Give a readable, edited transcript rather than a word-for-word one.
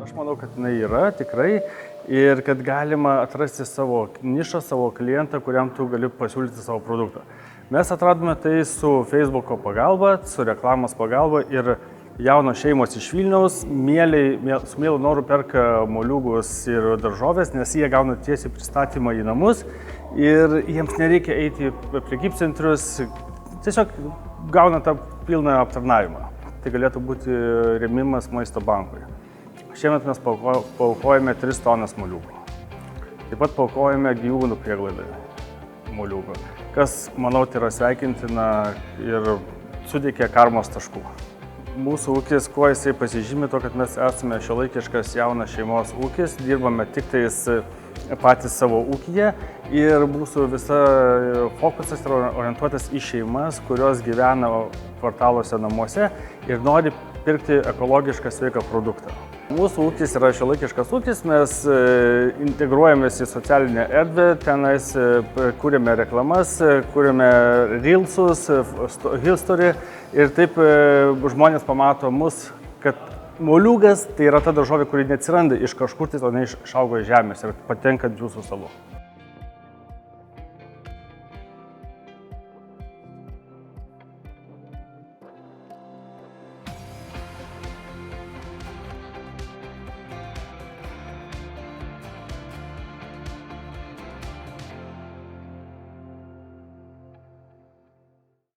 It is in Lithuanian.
Aš manau, kad jinai yra tikrai ir kad galima atrasti savo nišą, savo klientą, kuriam tu gali pasiūlyti savo produktą. Mes atradome tai su Facebook'o pagalba, su reklamos pagalba ir jaunos šeimos iš Vilniaus su mielu noru perka moliūgus ir daržovės, nes jie gauna tiesiai pristatymą į namus ir jiems nereikia eiti į prekybcentrius, tiesiog gauna tą pilną aptarnavimą. Tai galėtų būti rėmimas Maisto bankui. Šiemet mes paaukojame 3 tonas moliūgų. Taip pat paaukojame gyvūnų prieglaudai moliūgų, kas, manau, tai yra sveikintina ir suteikia karmos taškų. Mūsų ūkis, kuo jisai pasižymi, to, kad mes esame šiuolaikiškas jaunas šeimos ūkis, dirbame tik tais patys savo ūkyje ir mūsų visa fokusas yra orientuotas į šeimas, kurios gyvena kvartaluose namuose ir nori pirkti ekologišką sveiką produktą. Mūsų ūkis yra šiuolaikiškas ūkis, mes integruojamės į socialinę erdvę, tenais kūrėme reklamas, kūrėme reelsus, history ir taip žmonės pamato mus, kad moliūgas tai yra ta daržovė, kuri neatsiranda iš kažkur, o ne išaugo iš žemės ir patenka ant jūsų stalų.